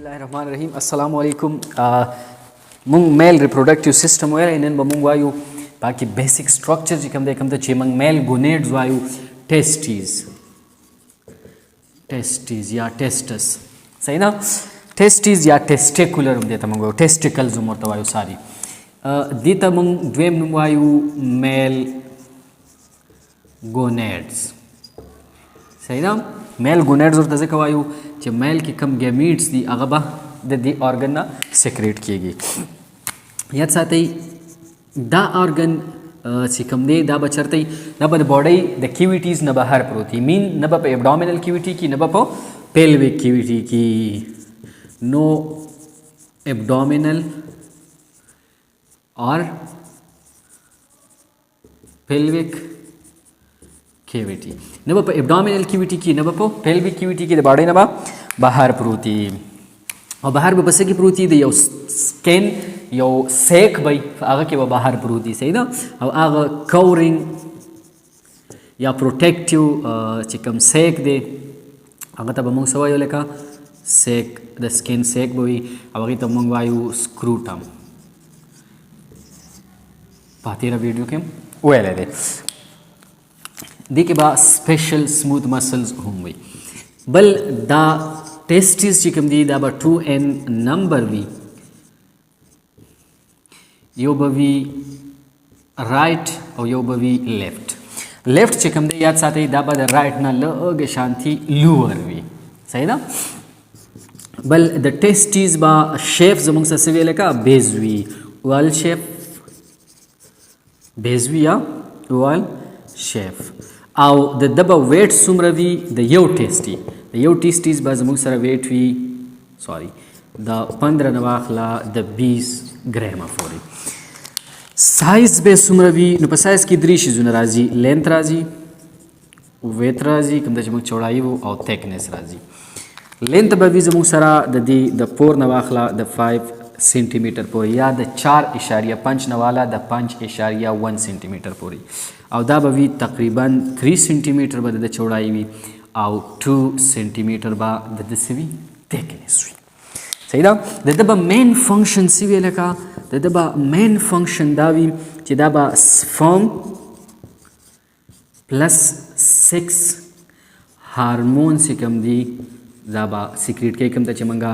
बिस्मिल्लाहिर्रहमानिर्रहीम अस्सलाम वालेकुम मुंग मेल रिप्रोडक्टिव सिस्टम वे इन बमुंग वायु बाकी बेसिक स्ट्रक्चर जी कम दे कम तो चेमंग मेल गोनेड्स वायु टेस्टीज या टेस्टस सही ना टेस्टीज या टेस्टिकुलर दे तमंग टेस्टिकल्स उमर वायु सारी दी तमंग द्वेम नुम वायु मेल गोनेड्स सही ना मेल गोनेड्स और तजे कवायु जो मेल की कम गैमीट्स दी अगबा दी ऑर्गन ना सेक्रेट किएगी याद साथ ही दा ऑर्गन सिकम दे दा बचरते न ब बॉडी द क्यूविटीज न बाहर प्रोती मीन न ब एब्डोमिनल क्यूविटी की न ब पेल्विक क्यूविटी की नो एब्डोमिनल और पेल्विक क्यूविटी न ब एब्डोमिनल क्यूविटी की न ब पेल्विक क्यूविटी की बाड़े न बाहर प्रोती और बाहर बस की प्रोती दे यो स्किन यो सेक भाई आगे के बाहर प्रोती सही ना अब आगे कवरिंग या प्रोटेक्टिव चिकम सेक दे आगे तब मंग सवा यो लेका सेक द स्किन सेक बोई अब आगे तब मंग वायु स्क्रूटम पातीरा वीडियो के वो ले दे देखिए बा स्पेशल स्मूथ मसल्स होंगे बल दा टेस्टिस चिकम दी दा बा 2n नंबर वी यो बवी राइट और यो बवी लेफ्ट चिकम दे याद साथ ही दा बा द राइट ना लग शांति लूअर वी सही ना बल द टेस्टिस बा शेफ जमुंग से सिविल का बेजवी वाल शेफ बेजवी या वाल शेफ आओ द दबा वेट सुमरवी द यो टेस्टीज बाज मुंग सर वेट वी सॉरी द 15 नवाखला द 20 ग्राम फोरी साइज बे सुमरवी नुप साइज की दृश्य जुन राजी लेंथ राजी वेट राजी कम द जमुंग चौड़ाई वो और थिकनेस राजी लेंथ बवी जमुंग सरा द दी द 4 नवाखला द 5 सेंटीमीटर पोरी या द 4.5 नवाला द 5.1 सेंटीमीटर पोरी और दा बवी तकरीबन 3 सेंटीमीटर बद द चौड़ाई भी और 2 सेंटीमीटर बा द सिवी थिकनेस हुई सही ना द दबा मेन फंक्शन सिवी लका द दबा मेन फंक्शन दावी कि दाबा स्पर्म प्लस 6 हार्मोन से कम दी दाबा सीक्रेट के कम तचे मंगा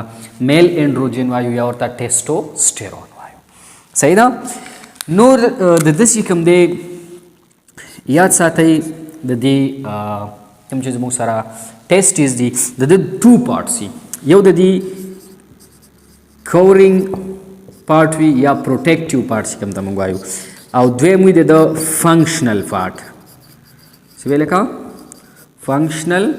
मेल एंड्रोजन वायु या और ता टेस्टोस्टेरोन वायु सही ना नूर द दसी कम दे याद साथ ही द दी तम चीज मुख सारा टेस्ट इज दी द 2 पार्ट्स सी यो द दी कवरिंग पार्ट वी या प्रोटेक्टिव पार्ट सी कम तम मंगवायु और द्वे मुई द फंक्शनल पार्ट सिवे लेखा फंक्शनल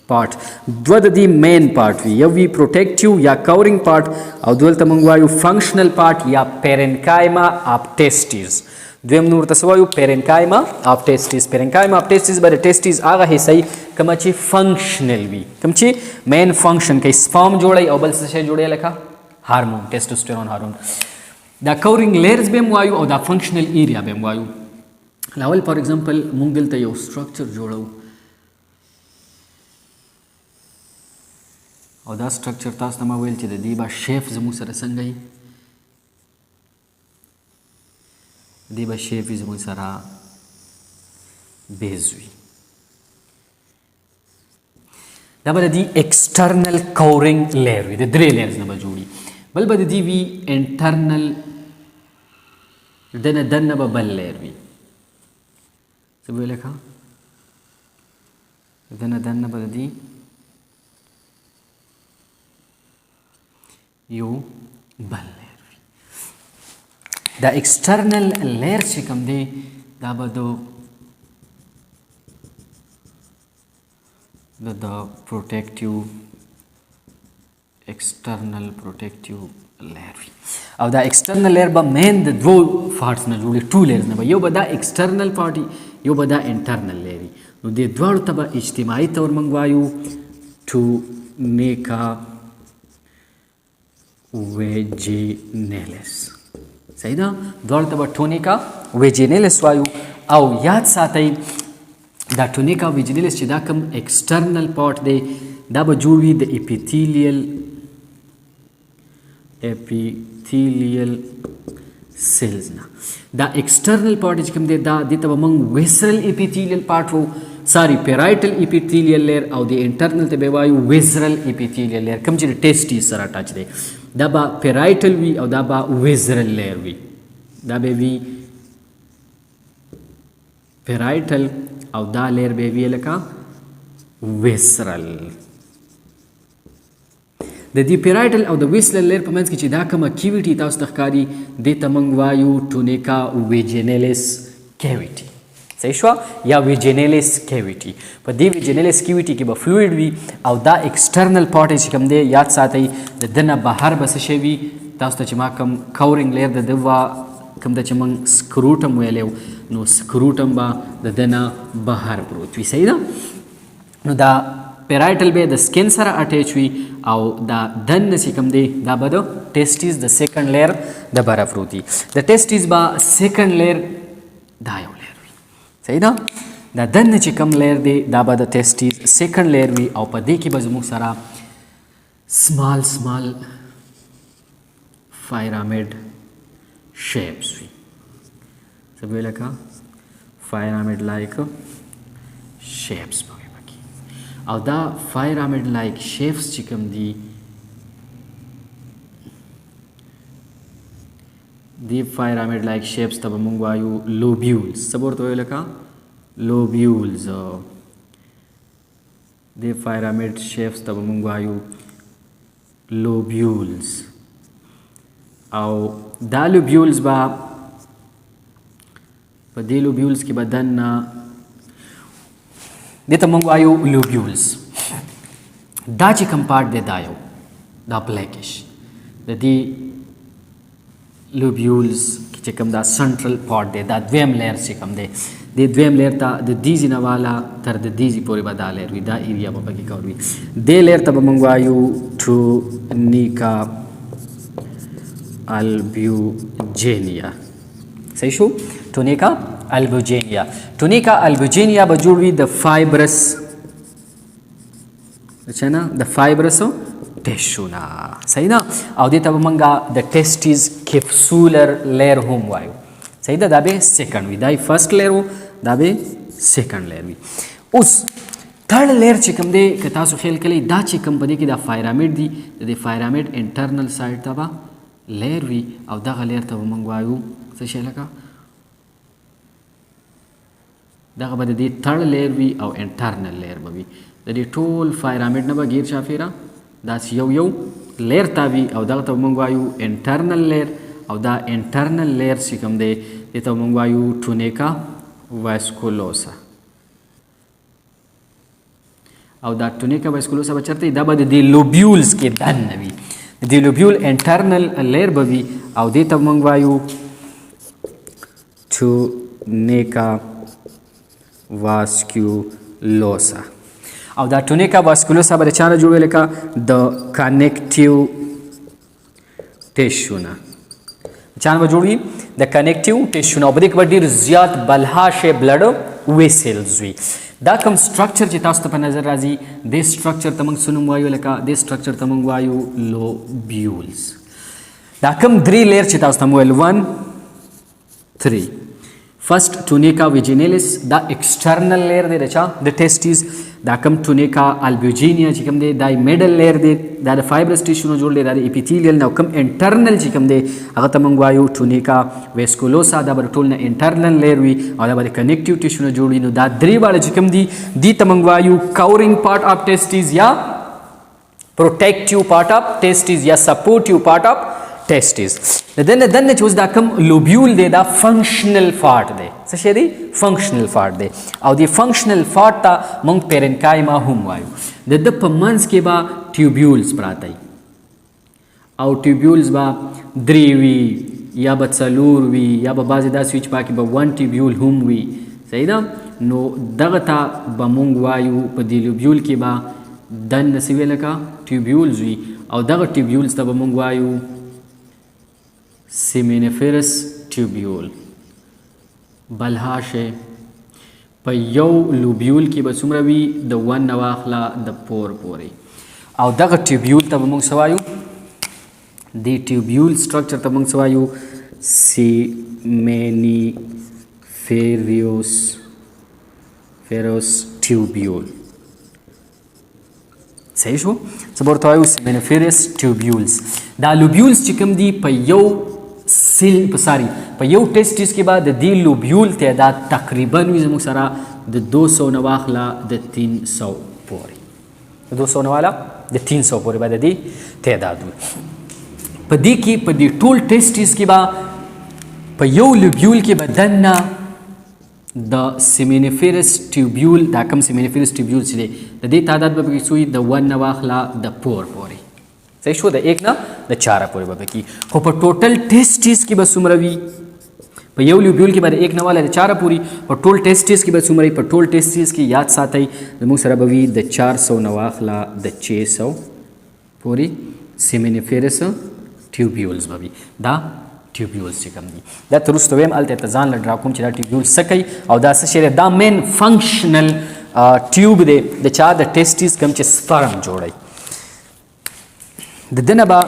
पार्ट द्वद दी मेन पार्ट वी यवी प्रोटेक्टिव या कवरिंग पार्ट और द्वल तम मंगवायु फंक्शनल पार्ट या पेरेन्काइमा ऑफ टेस्टिस द्वेम नूर तसवायु पेरेन्काइमा ऑफ टेस्टिस बरे टेस्टिस आगा है सही कमची फंक्शनल वी कमची मेन फंक्शन के स्पर्म जोड़े और बल से जोड़े लेखा hormone testosterone hormone the covering layers बेम वायु और द फंक्शनल एरिया बेम वायु लावल फॉर एग्जांपल मुंगल त यो स्ट्रक्चर जोड़ो और द स्ट्रक्चर तास तमा वेल च दी बा शेफ जमु सर संगई देबा शेफ इज मुझ सारा बेजवी दबा दी एक्सटर्नल कवरिंग लेयर वी द 3 लेयर्स नबा जोड़ी बल बद दी वी इंटरनल दन नबा बल लेयर वी सब लेखा दन नबा दी यो बल the external layer चिकम दे दाबदो the protective external protective layer अब द external layer बा मेन द 2 पार्ट्स न जोड़े 2 layers न बा यो बदा external पार्टी यो बदा internal layer नो दे द्वार तब इज्तिमाई तौर मंगवायु to make a vaginalis सही ना द्वार तब टोनिका वेजिनेलिस वायु और याद साथ ही द टोनिका वेजिनेलिस चिदाकम एक्सटर्नल पार्ट दे दब जुड़ी the epithelial epithelial cells na da external part چې کوم دی دا د ته موږ visceral epithelial part وو sorry parietal epithelial layer او د internal ته به وایو visceral epithelial layer کوم چې testis سره ټچ دی دا به parietal وي او دا به visceral layer وي دا به وي parietal او دا layer به وي لکه visceral د دې پیرایټل او د ویسلر لیر په منځ کې چې دا کومه کیویټي تاسو ته ښکاري دې ته موږ وایو ټونیکا ویجینیلس کیویټي صحیح شوه یا ویجینیلس کیویټي په دې ویجینیلس کیویټي کې به فلویډ وي او دا ایکسټرنل پارټ چې کوم دی یاد ساتئ د ده نه بهر به څه شی وي تاسو ته چې ما کوم کورینګ لیر د ده کوم د چې موږ سکروټم ویلی نو سکروټم به د ده نه بهر پروت وي صحیح ده نو دا پیرایټل به د سکن سره اټیچ وي او دا دننه چې کوم دی دا به د ټیسټیز د سیکنډ لیر د بره پروت وي د ټیسټیز به سیکنډ لیر دا یو لیر وي صحیح ده دا دننه چې کوم لیر دی دا به د ټیسټیز سیکنډ لیر وي او په دې کې به زموږ سره سمال فایرامید شیپس وي څه به لکه فایرامید لایک شیپس به او دا فایرامید لایک شیپس چې کوم دي دی فایرامید لایک شیپس ته به موږ وایو لوبیولز څه به ورته وایو لکه لوبیولز دی فایرامید شیپس ته به موږ وایو لوبیولز او دا لوبیولز به په دې لوبیولز کې به دننه دې ته موږ وایو لوبیولز دا چې کوم پارټ دی دا یو دا بلیکش د دې لوبیولز چې کوم دا سنټرل پارټ دی دا دویم لیر چې کوم دی د دویم لیر ته د دې ځینه والا تر د دې ځې پورې به دا لیر وي دا ایریا به پکې کور وي دې لیر ته به موږ وایو ټونیکا البیوجینیا صحیح شو ټونیکا البوجینیا ټونیکا البوجینیا به جوړ وي د فایبرس نه د فایبرس ټیشو نه صحیح ده او دې ته به موږ د ټیسټیز کیپسولر لیر هم وایو صحیح ده دا به سیکنډ وي دا فرست لیر و دا به سیکنډ لیر وي اوس تھرډ لیر چې کوم دی که تاسو خیال کړئ دا چې کوم په دې کې دا فایرامید دی د فایرامید انټرنل سایډ ته به لیر وي او دغه لیر ته به موږ وایو څه شی لکه دغه به د دې تھرډ لیر وي او انټرنل لیر به وي د دې ټول فایرامید نه به غیر شافیره داسې یو لیر ته وي او دغه ته به موږ وایو انټرنل لیر او دا انټرنل لیر چې کوم دی دې ته به موږ وایو ټونیکا واسکولوسا او دا ټونیکا واسکولوسا به چېرته دا به د دې لوبیولز کې دننه وي د دې لوبیول انټرنل لیر به وي او دې ته به موږ وایو ټونیکا واسکولوسا او دا ټونیکا واسکولوسا به د چا نه جوړوي لکه د کنیکټیو ټیشو نه چا نه به جوړ وي د کنیکټیو ټیشو نه او په دې کې به ډېر زیات بلهاشه بلډ ویسلز وي دا کوم سټرکچر چې تاسو ته په نظر راځي دې سټرکچر ته موږ څه نوم وایو لکه دې سټرکچر ته موږ وایو لوبیولز دا کوم درې لیر چې تاسو ته مو ویل 1 3 فرست ټونیکا ویجینیلس دا ایکسټرنل لیر دی د چا د ټیسټیز دا کوم ټونیکا البیوجینیا چې کوم دی دا میډل لیر دی دا د فایبرس ټیشو نه جوړ دی دا د اپیتیلیل نه کوم انټرنل چې کوم دی هغه ته موږ وایو ټونیکا ویسکولوسا دا به ټول نه انټرنل لیر وي او دا به د کنیکټیو ټیشو نه جوړ وي نو دا درې واړه چې کوم دي دې ته موږ وایو کورینګ پارټ اف ټیسټیز یا پروټیکټیو پارټ اف ټیسټیز یا سپورټیو پارټ اف ټیسټیز دنه چې اوس دا کوم لوبیول دی دا فنکشنل پارټ دی څه شی دی فنکشنل پارټ دی او دی فنکشنل پارټ ته موږ پیرنکایما هم وایو د ده په منځ کې به ټیوبیولز پراته او ټیوبیولز به درې وي یا به څلور وي یا به بعضې داسې وي چې پکې به 1 ټیوبیول هم وي صحیح ده نو دغه ته به موږ وایو په دې لوبیول کې به دننه څه وي لکه ټیوبیولز وي او دغه ټیوبیولز ته به موږ وایو سیمینیفرس ټیوبیول بلهاشه په یو لوبیول کې به څومره وي د 1 نه واخله د 4 پورې او دغه ټیوبیول ته به موږ څه وایو دې ټیوبیول سټرکچر ته موږ څه وایو سیمینیفیروس ټیوبیول صحیح شو څه به ورته وایو سیمینیفیرس ټیوبیولز دا لوبیولز چې کوم دي په یو په یو ټیسټیس کې به د دې لوبیول تعداد تقریبا وي زموږ سره د 200 نه واخله د 300 پورې د 200 نه والا د 300 پورې به د دې تعداد وي په دې کې په دې ټول ټیسټیس کې به په یو لوبیول کې به دننه د سیمینیفیرس ټیوبیول دا کوم سیمینیفیرس ټیوبیول چې دی د دې تعداد به پکې څو وي د 1 نه واخله د 4 پورې صحیح شو د 1 نه د 4 پورې به پکې خو په ټوټل ټیسټیس کې به څومره وي په یو لوبیول کې به د 1 نه واله د 4 پورې په ټول ټیسټیس کې به څومره وي په ټول ټیسټیس کې یاد ساتئ زموږ سره به وي د 400 نه واخله د 600 پورې سیمینیفیرس ټیوبیولز به وي دا ټیوبیولز چې کوم دي دا تر وروسته ویم هلته ته ځان له ډرا کوم چې دا ټیوبیولز څه کوي او دا څه شی دی دا مین فنکشنل ټیوب دی د چا د ټیسټیس کوم چې سپرم جوړوي د دنه به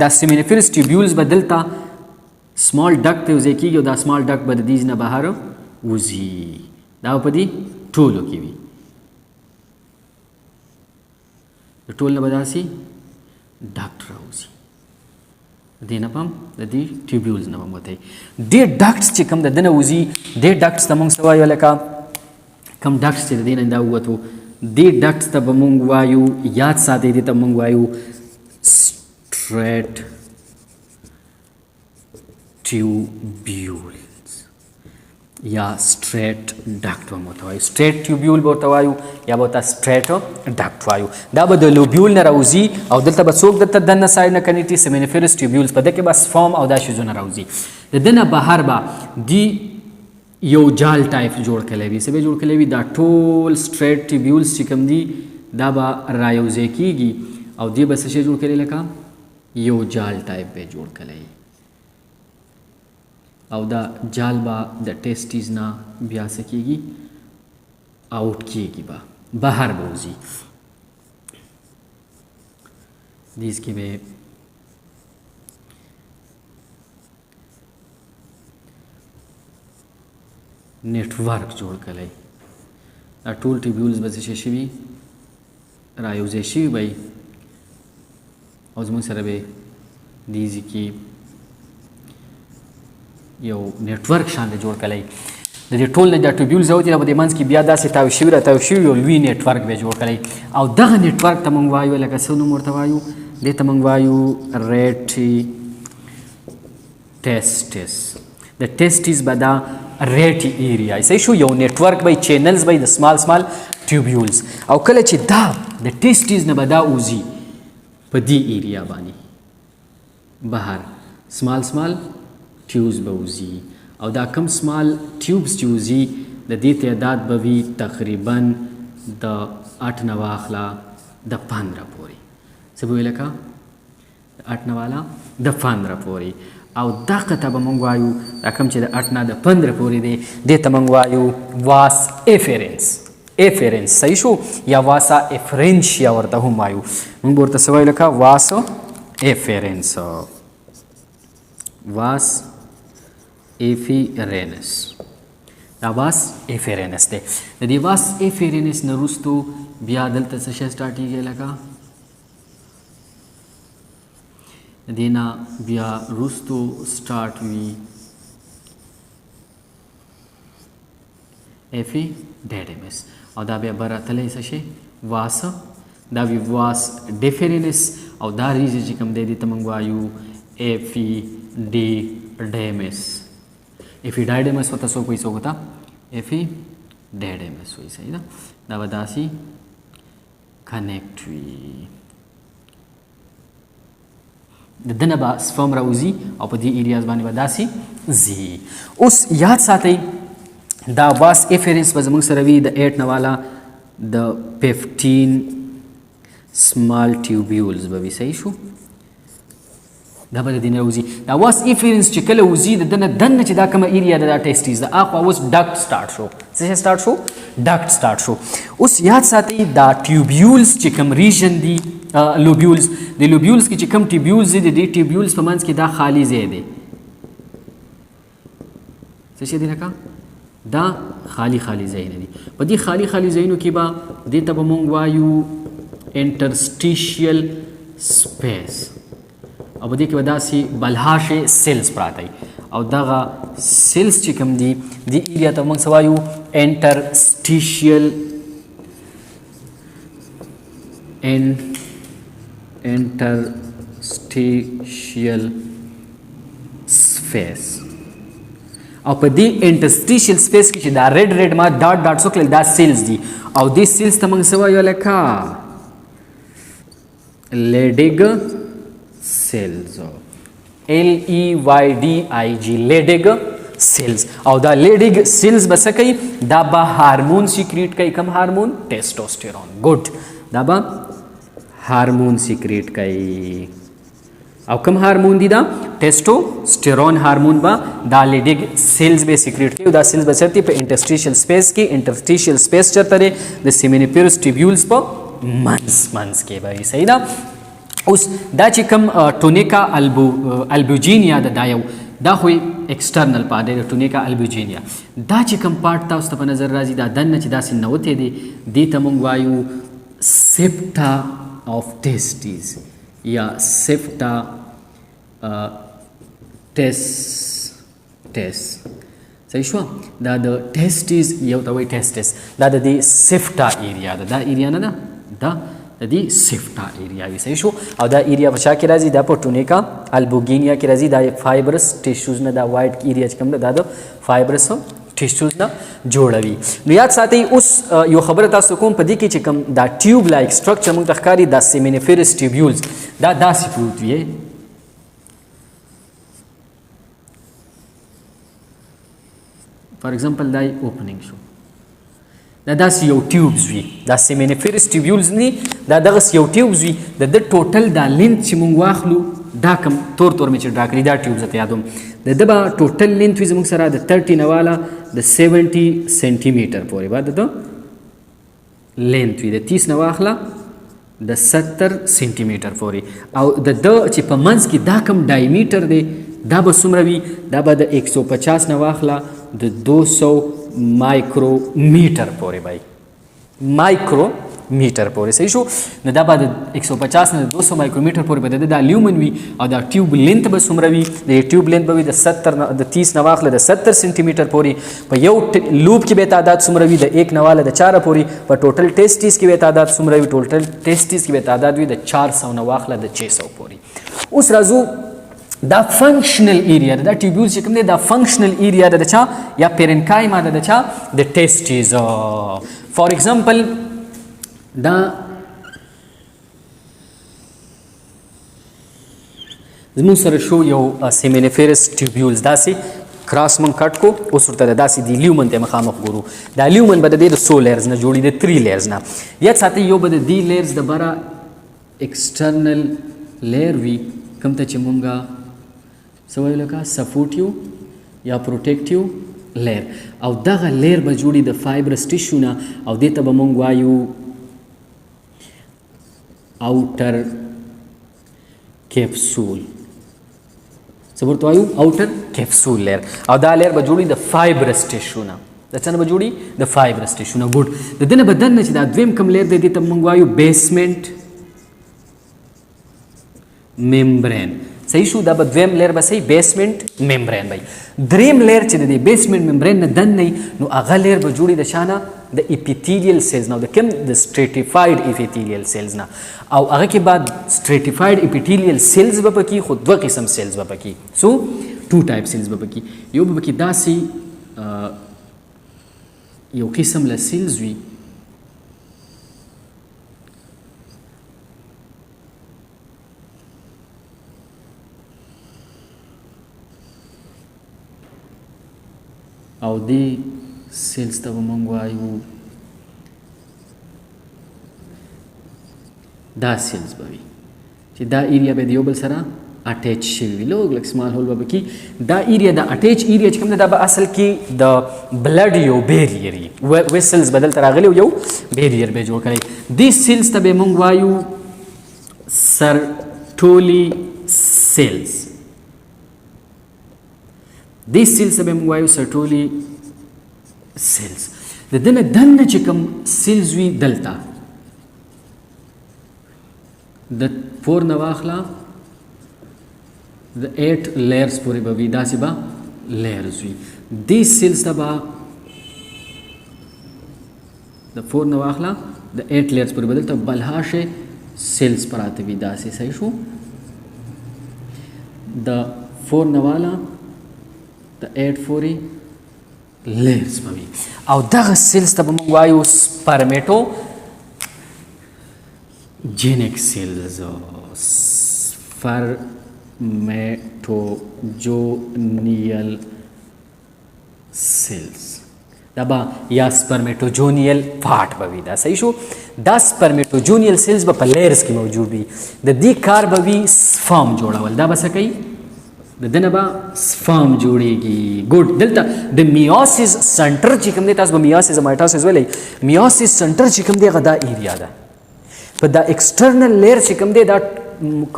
دا سیمینیفیرس ټیوبیولز به دلته سمال ډک ته وځای کېږي او دا سمال ډک به د دې نه بهر وځي دا به په دې ټولو کې وي د ټول نه به داسې ډک راوځي دې نه پم د دې ټیوبیولز نه به وتی ډېر ډکټس چې کوم د دنه وځي ډېر ډکټس ته موږ څه وایو لکه کوم ډکټس چې د دې نه دا ووتو دې ډکټس ته به موږ وایو یاد ساتئ دې ته موږ وایو straight tubules یا straight duct به ورته وایو straight tubule به ورته وایو یا به ورته straight duct وایو دا به د لوبیول نه راوځي او دلته به څوک دلته دننه سایډ نه کنیټي سیمینیفیرس ټیوبیولز په دې کې به سفام او دا شیزونه راوځي د دنه بهر به دی یو جال ټایپ جوړ کړی وي څه به جوړ کړی وي دا ټول straight tubules چې کوم دي دا به رایوځای کېږي او دی به څه شی جوړ کړی لکه یو جال ټایپ به جوړ کړی او دا جال به د ټیسټیز نه بیا څه کېږي آوټ کېږي به بهر به وځي دیز کې به نیټورک جوړ کړی دا ټول ټیوبیولز به څه شوي رایوځای شوي به او زموږ سره به دیزي کې یو نیټورک شانته جوړ کړی د دې ټول نه دا ټیوبیولز راوځي دا په دې منځ کې بیا داسې تاو شوي راتاو شوي یو لوی نیټورک به جوړ کړی او دغه نیټورک ته موږ وایو لکه څه نوم ورته وایو دې ته موږ وایو ریټي ټیسټس د ټیسټیز به دا ریټي ایریا صحیح شو یو نیټورک به چینلز به د سمال ټیوبیولز او کله چې دا د ټیسټیز نه به دا وځي په دې ایریا باندې بهر سمال ټیوبز به وځي او دا کم سمال ټیوبز چې وځي د دې تعداد به وي تقریبا د 8 نه واخله د 15 پورې څه به وي لکه د 8 نه والا د 15 پورې او دغه ته به موږ وایو دا کوم چې د 8 نه د 15 پورې دی دې ته موږ وایو واس افرنس صحیح شو یا واسا افرنشیا ورته هم وایو موږ ورته څه وایو لکه واس افرنس واس افرنس دا واس افرنس دی د دې واس افرنس نه وروستو بیا دلته څه شی سټارټېږي لکه د دې نه بیا وروستو سټارټ وي افیډیډیمس او دا بیا براتلی څه شي واس دا وی واس ډیفرینس او دا ریزه چې کوم دی دې ته موږ وایو افیډیډیمس ورته څوک وایي څوک ورته افیډیډیمس وایي صحیح ده دا به داسې کنیکټ وي د دنه به سپرم راوځي او په دې ایریاز باندې به داسې ځي اوس یاد ساتئ دا واس افرنس به زموږ سره وي د 8 نه والا د 15 سمال ټیوبیولز به وي صحیح شو دا به د دې نه راوځي. دا واس افرنس چې کله وځي د ده نه دننه چې دا کومه ایریا ده دا ټیسټیز ده اخوا اوس ډکټ سټارټ شو. څه شی سټارټ شو؟ ډکټ سټارټ شو. اوس یاد ساتئ دا ټیوبیولز چې کوم ریژن دي لوبیولز د لوبیولز کې چې کوم ټیوبیولز دي د دې ټیوبیولز په منځ کې دا خالی ځای دی. څه شی دی لکه دا خالی ځایونه دي. په دې خالی ځایونو کې به دې ته به مونږ وایو انټرسټیشیل سپیس او په دې کې به داسې بلهاشې سیلز پراته وي او دغه سیلز چې کوم دي دې ایریا ته مونږ څه وایو انټرسټیشیل سپیس. او په دې انټرسټیشیل سپیس کې چې دا ریډ ما ډاټ څه کړل دا سیلز دي او دې سیلز ته موږ څه وایو لکه لیډیګ سیلز LEYDIG لیډیګ سیلز. او دا لیډیګ سیلز به څه کوي؟ دا به هارمون سیکریټ کوي. کوم هارمون؟ ټیسټوسټیرون. ګډ. دا به هارمون سیکریټ کوي. او کوم هارمون دي دا؟ ټیسټوسټیرون هارمون به دا لیډیګ سیلز به سیکریټ کوي. دا سیلز به چرته په انټرسټیشیل سپیس کې انټرسټیشیل سپیس چرته دی د سیمینیفیرس ټیوبیولز په منځ کې به. صحیح ده. اوس دا چې کوم ټونیکا البوجینیا ده دا یو دا خو ایکسټرنل پارټ دی د ټونیکا البوجینیا. دا چې کوم پارټ تاسو ته په نظر راځي دا دننه چې داسې نوتی دی دې ته موږ وایو سیپټا آف ټیسټیز یا سیپټا ټیس. صحیح شو؟ دا د ټیسټیز یو ته وایي ټیسټس. دا د دې سیفټا ایریا ده. دا ایریا نه ده دا د دې سیفټا ایریا وي. صحیح شو؟ او دا ایریا په چا کې راځي؟ دا په ټونیکا البوګینیا کې راځي. دا فایبرس ټیشوز نه دا وایټ ایریا چې کوم ده دا د فایبرس ټیشوز نه جوړوي. نو یاد ساتئ اوس یو خبره تاسو کوم په دې کې چې کوم دا ټیوب لایک سټرکچر موږ ته ښکاري دا سیمینیفیرس ټیوبیولز دا داسې پروت وي. فار ایگزامپل دا اوپننګ شو. دا داسې یو ټیوبز وي. دا سیمینیفیرس ټیوبیولز نه دا دغسې یو ټیوبز وي. د ده ټوټل دا لینت چې مونږ واخلو دا کوم تور مې چې ډرا کړي دا ټیوبز ته یادوم د ده به ټوټل لینت وي زموږ سره د 30 نه واله د 70 سینټي میټر پورې به د ده لینت وي. د 30 نه واخله د 70 سینټي میټر پورې. او د ده چې په منځ کې دا کوم ډایمیټر دی دا به څومره وي؟ دا به د 150 نه واخله د 200 مایکرو میټر پورې به مایکرو میټر پورې. صحیح شو؟ نو دا به د 150 نه 200 مایکرو میټر پورې به د دا لیومن وي او دا ټیوب لینت به څومره وي؟ د ټیوب لینت به وي د 30 نه واخله د 70 سینټي میټر پورې. په یو لوب کې به تعداد څومره وي؟ د 1 نه واله د 4 پورې. په ټوټل ټیسټیز کې به تعداد څومره وي؟ ټوټل ټیسټیز کې به تعداد وي د 400 نه واخله د 600 پورې. اوس راځو دا فنکشنل ایریا دا ټیوبیول چې کوم دی دا فنکشنل ایریا ده د چا یا پیرنکایما ده د چا د ټیسټیز. فار ایگزامپل دا زموږ سره شو یو سیمینیفیرس ټیوبیولز داسې کراس مونږ کټ کو. اوس ورته داسې د لیومن ته مخامخ ګورو. دا لیومن به د دې د 100 لیرز نه جوړي د 3 لیرز نه. یاد ساتئ یو به د دې لیرز د بره ایکسټرنل لیر وي کوم ته چې مونږه څه وایو لکه سپورټیو یا پروټیکټیو لیر. او دغه لیر به جوړي د فایبرس ټیشو نه او دې ته به مونږ وایو اوټر کیپسول. څه ورته وایو؟ اوټر کیپسول لیر. او دا لیر به جوړي د فایبرس ټیشو نه. د څه نه به جوړي؟ د فایبرس ټیشو نه. ګډ. د دې نه به دننه چې دا دویم کوم لیر دی دې ته مونږ وایو بیسمنټ ممبرین. صحیح شو؟ دا به دویم لیر به صحیح بیسمنټ ممبرین وي. دریم لیر چې د بیسمنټ ممبرین نه دننه نو هغه لیر به جوړي د شانه د اپیتیلیل سیلز نه د کوم د سټریټیفاید اپیتیلیل سیلز نه. او هغه کې بعد سټریټیفاید اپیتیلیل سیلز به پکې خو دوه قسم سیلز به پکې سو 2 ټایپ سیلز به پکې. یو به پکې داسې یو قسم له سیلز وي او دې سیلز ته به مونږ وایو دا سیلز به وي چې دا ایریا به د یو بل سره اٹیچ شوي وي لږ لږ سمال هول به پکې دا ایریا د اټیچ ایریا چې کوم دی دا به اصل کې د بلډ یو بیریر وي ویسلز به دلته راغلي یو بیریر به جوړ کړی دې سیلز ته به موږ وایو سرټولي سیلز دې سیلز ته به موږ وایو سرټولي سیلز د دې نه دننه چې کوم سیلز وي دلته د 4 نه واخله د 8 لیئرز پورې به وي داسې به لیئرز وي دې سیلز ته به د 4 نه واخله د 8 لیئرز پورې به دلته بلهاشه سیلز پراته وي داسې صحیح شو د 4 نه والا د 8 پورې لیئرز به وي او دغه سیلز ته به موږ وایو سپرمیټو جینیک سیلز سپرمیټوجونیل سیلز دا به یا سپرمیټوجونیل پارټ به وي دا صحیح شو دا سپرمیټوجونیل سیلز به په لیئرز کې موجود وي د دې کار به وي سپرم جوړول دا به څه کوي د دنه به سپرم جوړیږي ګوډ دلته د میوسیس سنټر چې کوم دی تاسو به میوسیس مایټوسیس ویلی میوسیس سنټر چې کوم دی هغه دا ایریا ده په دا ایکسټرنل لیئر چې کوم دی دا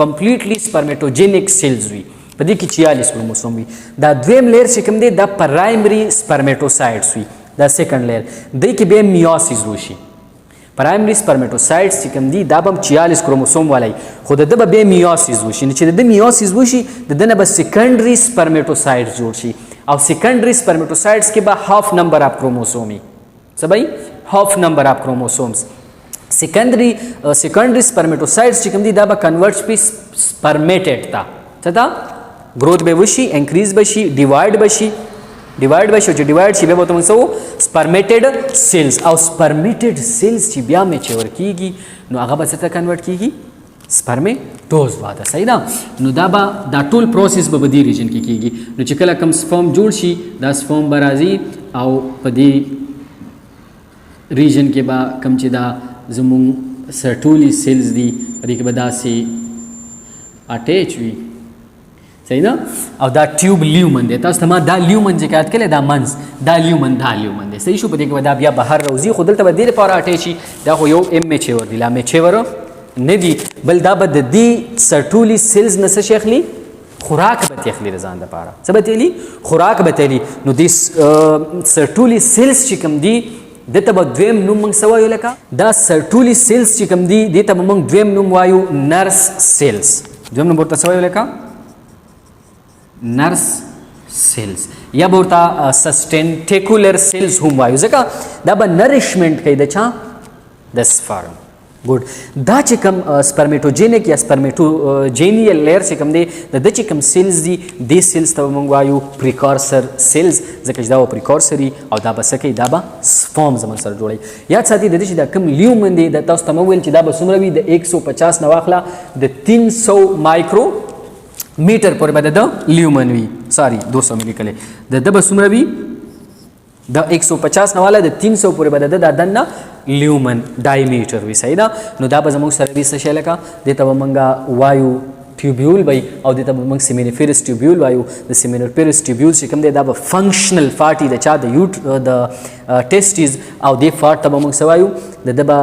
کمپلیټلی سپرمیټوجینیک سیلز وي په دې کې 46 کروموسوم وي دا دویم لیئر چې کوم دی دا پرایمري سپرمیټوسایډز وي دا سیکنډ لیئر دې کې به میوسیس وشي پرایمري سپرمیټوسایډز چې کوم دي دا به 46 کروموسوم والی خو د ده به میوسیس وشي نو چې د ده میوسیس وشي د ده نه به سیکنډري سپرمیټوسایډز جوړ شي او سیکنډري سپرمیټوسایډز کې به هاف نمبر اف کروموسوم وي څه به هاف نمبر اف کروموسومز سیکنډري سپرمیټوسایډز چې کوم دي دا به کنورټ شي سپرمیټډ ته څه ته گروث به وشي انکریز به شي ډیوایډ به شي ډیوایډ به شي چې ډیوایډ شي بیا به ورته موږ سپرمیټډ سیلز او سپرمیټډ سیلز چې بیا میچور کیږي نو هغه به څه ته کنورټ کیږي سپرمیټوز واده صحیح ده نو دا به دا ټول پروسس به په دې ریجن کې کیږي نو چې کله کوم سپرم جوړ شي دا سپرم به راځي او په دې ریجن کې به کوم چې دا زموږ سرټولي سیلز دي په دې کې به داسې اټیچ وي صحیح ده او دا ټیوب لیومن دی تاسو ته ما دا لیومن چې یاد کړی دا منځ دا لیومن دی صحیح شو په دې کې به دا بیا بهر راوځي خو دلته به دې لپاره اټیچ شي دا خو یو میچور دی لا میچور نه دی بل دا به د دې سرټولي سیلز نه څه شي اخلي خوراک به تې اخلي د ځان دپاره څه به تېلي خوراک به تېلي نو دې سرټولي سیلز چې کوم دي دته به دویم نوم موږ څه وایو لکه دا سرټولي سیلز چې کوم دي دې ته به موږ دویم نوم وایو نرس سیلز دویم نوم ورته څه وایو لکه نرس سیلز یا به ورته سسټینټیکولر سیلز هم وایو ځکه دا به نریشمنټ کوي د چا د سپرم ګوډ دا چې کوم سپرمیټوجینیک یا سپرمیټوجینیل لیئر چې کوم دی د ده چې کوم سیلز دي دې سیلز ته به موږ وایو پریکارسر سیلز ځکه چې دا به پریکارسري او دا به څه کوي دا به سپرم زموږ سره جوړوي یاد ساتي د دې چې دا کوم لیومن دی دا تاسو ته مو ویل چې دا به څومره وي د 150 نه واخله د 300 مایکرو میټر پورې به د ده لیومن وي ساري 200 مې لیکلی د ده به څومره وي د 150 نه والا د 300 پورې به د ده دا دننه لیومن ډایمیټر وي صحیح ده نو دا به زموږ سره وي څه شی لکه دې ته به موږ وایو ټیوبیول وایي او دې ته به موږ سیمینیفیرس ټیوبیول وایو د سیمینیفیرس ټیوبیول چې کوم دی دا به فنکشنل فارټ د چا د ټیسټیز او دې فارټ ته به موږ څه وایو د ده به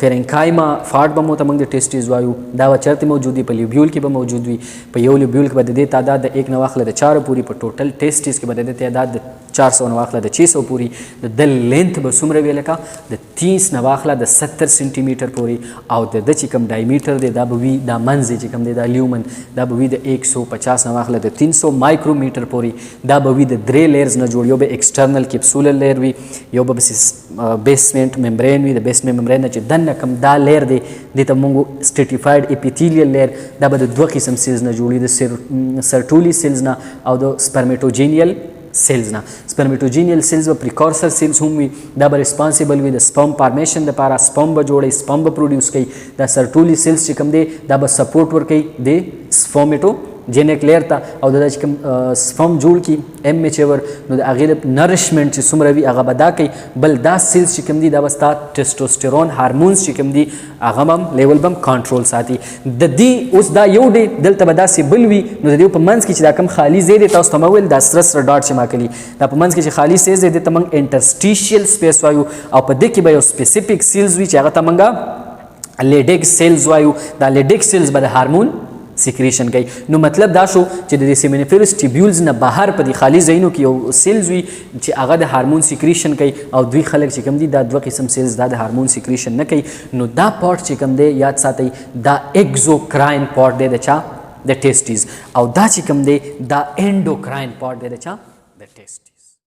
فیرنکایما فارټ به مو ته موږ د ټیسټیز وایو دا به چېرته موجود وي په لیوبیول کې به موجود وي په یو لیوبیول کې به د دې تعداد د 1 نه واخله د 4 پورې په ټوټل ټیسټیز کې به د دې تعداد د 400 نه واخله د 600 پورې د ده لینث به څومره وي لکه د 30 نه واخله د 70 سنټي میټر پورې او د ده چې کوم ډایمیټر دی دا به وي دا منځ چې کوم دی دا لیومن دا به وي د 150 نه واخله د 300 مایکرو میټر پورې دا به وي د 3 لیئرز نه جوړ یو به ایکسټرنل کیپسولر لیئر وي یو به بیسمنټ ممبرین وي د بیسمنټ ممبرین نه چې دننه کوم دا لیئر دی دې ته موږ سټیټیفاید اپیتیلیل لیئر دا به د 2 قسم سیلز نه جوړي د سرټولي سیلز نه او د سپرمیټوجینیل سیلز نه سپرمیټوجینیل سیلز به پریکارسر سیلز هم وي دا به ریسپانسیبل وي د سپرم فارمیشن دپاره سپرم به جوړوي سپرم به پروډیوس کوي دا سرټولي سیلز چې کوم دی دا به سپورټ ورکوي د جینک لیر ته او د چې کوم سپم جوړ کی ام ایچ ور نو د هغې نرشمنټ چې څومره وي هغه به دا کوي. بل دا سیلز چې کوم دي دا به ستا ټیسټوسټیرون هارمونز چې کوم دي هغه هم لیول به هم کنټرول ساتي. د دې اوس دا یو دی دلته به داسې بل وي نو د دې په منځ کې چې دا کوم خالي ځای دی تاسو ته ما ویل دا سره سره ډاټ چې ما کړي دا په منځ کې چې خالي ځای دی ته موږ انټرسټیشیل سپیس وایو او په دې کې به یو سپیسیفیک سیلز وي چې هغه ته موږ لیډیک سیلز وایو. دا لیډیک سیلز به د هارمون سیکریشن کوي. نو مطلب دا شو چې د سیمینیفرس ټیبیولز نه بهر په دې خالي ځایونو کې یو سیلز وي چې هغه د هارمون سیکریشن کوي او دوی خلک چې کوم دي دا دوه قسم سیلز دا د هارمون سیکریشن نه کوي. نو دا پارت چې کوم دی یاد ساتئ دا اگزوکراین پارت دی د چا د ټیسټیز او دا چې کوم دی دا انډوکراین پارت دی د چا د ټیسټ.